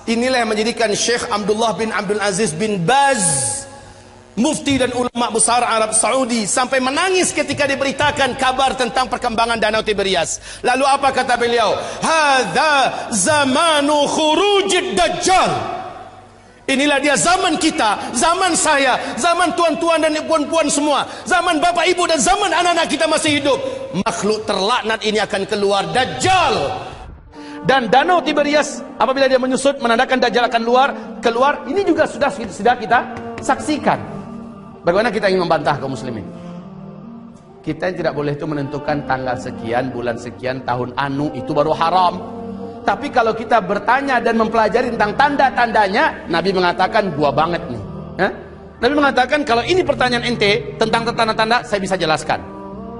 Inilah yang menjadikan Syekh Abdullah bin Abdul Aziz bin Baz, mufti dan ulama besar Arab Saudi, sampai menangis ketika diberitakan kabar tentang perkembangan Danau Tiberias. Lalu apa kata beliau? Hadza zamanu khurujid dajjal. Inilah dia zaman kita, zaman saya, zaman tuan-tuan dan puan-puan semua, zaman bapak ibu dan zaman anak-anak kita masih hidup. Makhluk terlaknat ini akan keluar, Dajjal. Dan Danau Tiberias apabila dia menyusut menandakan Dajjal akan keluar. Ini juga sudah kita saksikan. Bagaimana kita ingin membantah kaum muslimin? Kita yang tidak boleh itu menentukan tanggal sekian, bulan sekian, tahun anu, itu baru haram. Tapi kalau kita bertanya dan mempelajari tentang tanda-tandanya, Nabi mengatakan dua banget nih. Nabi mengatakan kalau ini pertanyaan ente tentang tanda-tanda, saya bisa jelaskan.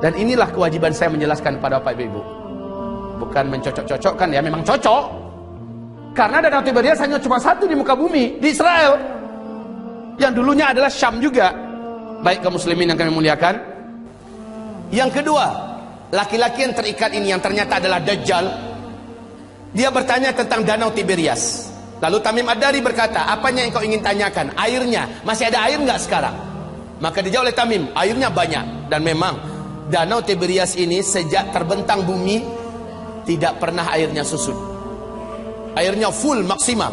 Dan inilah kewajiban saya menjelaskan kepada Bapak Ibu. Bukan mencocok-cocokkan, ya memang cocok. Karena Danau Tiberias hanya cuma satu di muka bumi, di Israel. Yang dulunya adalah Syam juga. Baik kaum muslimin yang kami muliakan. Yang kedua, laki-laki yang terikat ini yang ternyata adalah Dajjal. Dia bertanya tentang Danau Tiberias. Lalu Tamim Ad-Dari berkata, apanya yang kau ingin tanyakan? Airnya, masih ada air nggak sekarang? Maka dijawab oleh Tamim, airnya banyak. Dan memang Danau Tiberias ini sejak terbentang bumi tidak pernah airnya susut. Airnya full maksimal.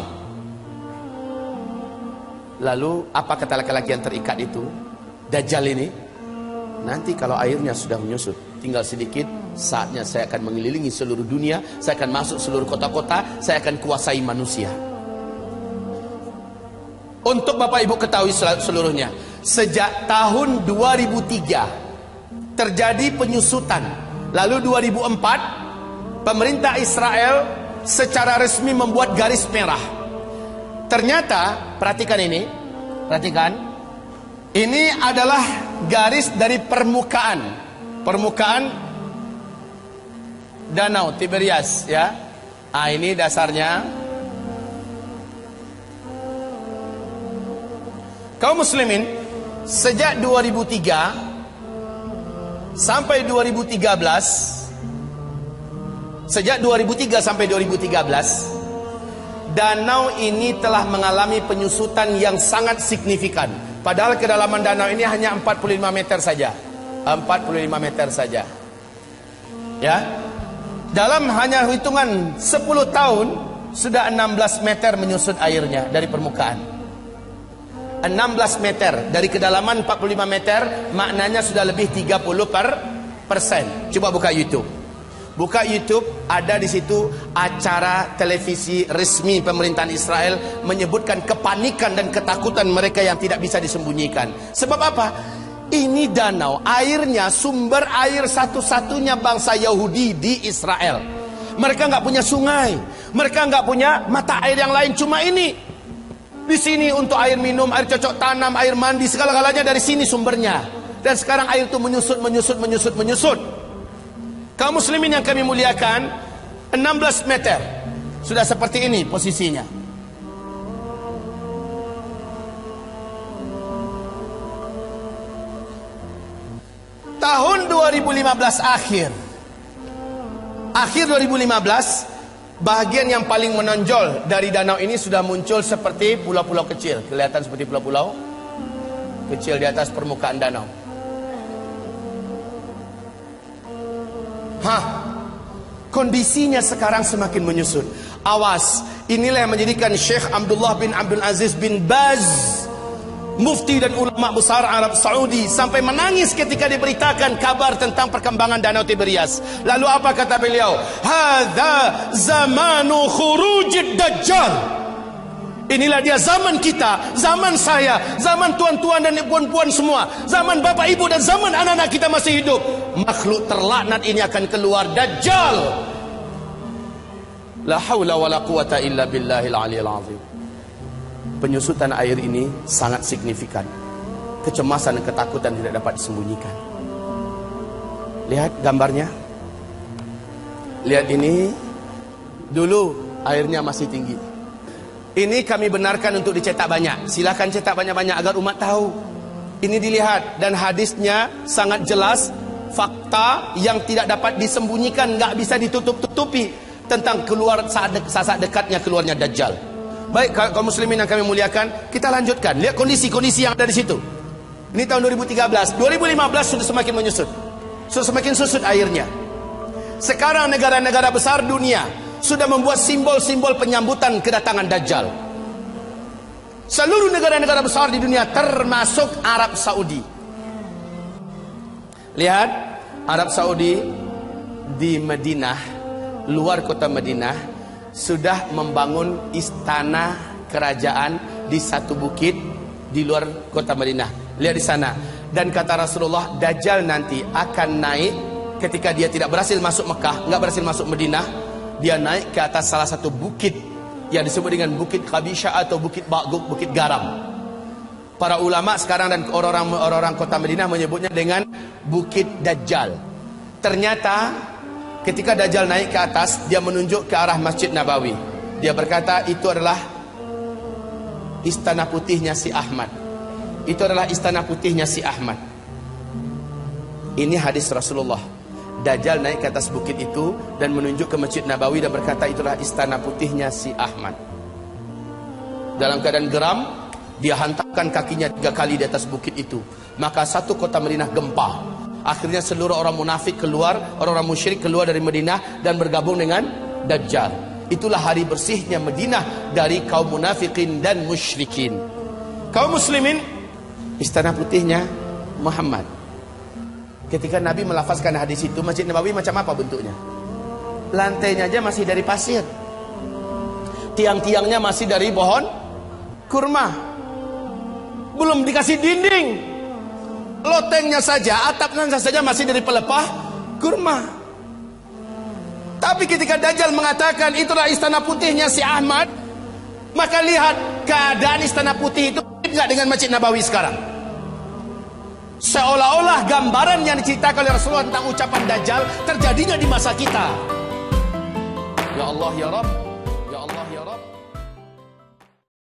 Lalu apa kata laki-laki yang terikat itu? Dajjal ini, nanti kalau airnya sudah menyusut, tinggal sedikit, saatnya saya akan mengelilingi seluruh dunia, saya akan masuk seluruh kota-kota, saya akan kuasai manusia. Untuk Bapak Ibu ketahui seluruhnya, sejak tahun 2003 terjadi penyusutan. Lalu 2004 pemerintah Israel secara resmi membuat garis merah. Ternyata, perhatikan ini, perhatikan, ini adalah garis dari permukaan Danau Tiberias, ya. Ah, ini dasarnya. Kaum muslimin, sejak 2003 sampai 2013, sejak 2003 sampai 2013, danau ini telah mengalami penyusutan yang sangat signifikan. Padahal kedalaman danau ini hanya 45 meter saja. 45 meter saja. Ya. Dalam hanya hitungan 10 tahun sudah 16 meter menyusut airnya dari permukaan. 16 meter dari kedalaman 45 meter, maknanya sudah lebih 30%. Coba buka YouTube. Buka YouTube, ada di situ acara televisi resmi pemerintahan Israel menyebutkan kepanikan dan ketakutan mereka yang tidak bisa disembunyikan. Sebab apa? Ini danau, airnya sumber air satu-satunya bangsa Yahudi di Israel. Mereka nggak punya sungai, mereka nggak punya mata air yang lain, cuma ini. Di sini untuk air minum, air cocok tanam, air mandi, segala-galanya dari sini sumbernya. Dan sekarang air itu menyusut. Kaum muslimin yang kami muliakan, 16 meter. Sudah seperti ini posisinya. Tahun 2015 akhir 2015, bahagian yang paling menonjol dari danau ini sudah muncul seperti pulau-pulau kecil. Kelihatan seperti pulau-pulau kecil di atas permukaan danau. Kondisinya sekarang semakin menyusut. Awas, inilah yang menjadikan Syekh Abdullah bin Abdul Aziz bin Baz, mufti dan ulama besar Arab Saudi, sampai menangis ketika diberitakan kabar tentang perkembangan Danau Tiberias. Lalu apa kata beliau? Hadza zamanu khurujid dajjal. Inilah dia zaman kita, zaman saya, zaman tuan-tuan dan puan-puan semua, zaman bapak ibu dan zaman anak-anak kita masih hidup. Makhluk terlaknat ini akan keluar, Dajjal. La haula wa la quwata illa billahil aliyil azim. Penyusutan air ini sangat signifikan. Kecemasan dan ketakutan tidak dapat disembunyikan. Lihat gambarnya. Lihat ini. Dulu airnya masih tinggi. Ini kami benarkan untuk dicetak banyak. Silakan cetak banyak-banyak agar umat tahu. Ini dilihat dan hadisnya sangat jelas, fakta yang tidak dapat disembunyikan, nggak bisa ditutup-tutupi tentang keluar saat dekatnya keluarnya Dajjal. Baik kaum muslimin yang kami muliakan, kita lanjutkan. Lihat kondisi-kondisi yang ada di situ. Ini tahun 2013, 2015 sudah semakin menyusut. Sudah semakin susut airnya. Sekarang negara-negara besar dunia sudah membuat simbol-simbol penyambutan kedatangan Dajjal. Seluruh negara-negara besar di dunia termasuk Arab Saudi. Lihat, Arab Saudi di Madinah, luar kota Madinah, sudah membangun istana kerajaan di satu bukit di luar kota Madinah. Lihat di sana. Dan kata Rasulullah, Dajjal nanti akan naik ketika dia tidak berhasil masuk Mekah, nggak berhasil masuk Madinah, dia naik ke atas salah satu bukit yang disebut dengan Bukit Qabisha atau Bukit Ba'guk, Bukit Garam. Para ulama sekarang dan orang-orang kota Madinah menyebutnya dengan Bukit Dajjal. Ternyata ketika Dajjal naik ke atas, dia menunjuk ke arah Masjid Nabawi. Dia berkata, itu adalah istana putihnya si Ahmad. Itu adalah istana putihnya si Ahmad. Ini hadis Rasulullah. Dajjal naik ke atas bukit itu dan menunjuk ke Masjid Nabawi dan berkata, itulah istana putihnya si Ahmad. Dalam keadaan geram, dia hantarkan kakinya 3 kali di atas bukit itu. Maka satu kota Madinah gempa. Akhirnya seluruh orang munafik keluar, orang-orang musyrik keluar dari Madinah dan bergabung dengan Dajjal. Itulah hari bersihnya Madinah dari kaum munafikin dan musyrikin. Kaum muslimin, istana putihnya Muhammad. Ketika Nabi melafazkan hadis itu, Masjid Nabawi macam apa bentuknya? Lantainya aja masih dari pasir. Tiang-tiangnya masih dari pohon kurma. Belum dikasih dinding. Lotengnya saja, atapnya saja masih dari pelepah kurma. Tapi ketika Dajjal mengatakan itulah istana putihnya si Ahmad, maka lihat keadaan istana putih itu enggak dengan Masjid Nabawi sekarang. Seolah-olah gambaran yang diceritakan oleh Rasulullah tentang ucapan Dajjal terjadinya di masa kita. Ya Allah ya Rabb.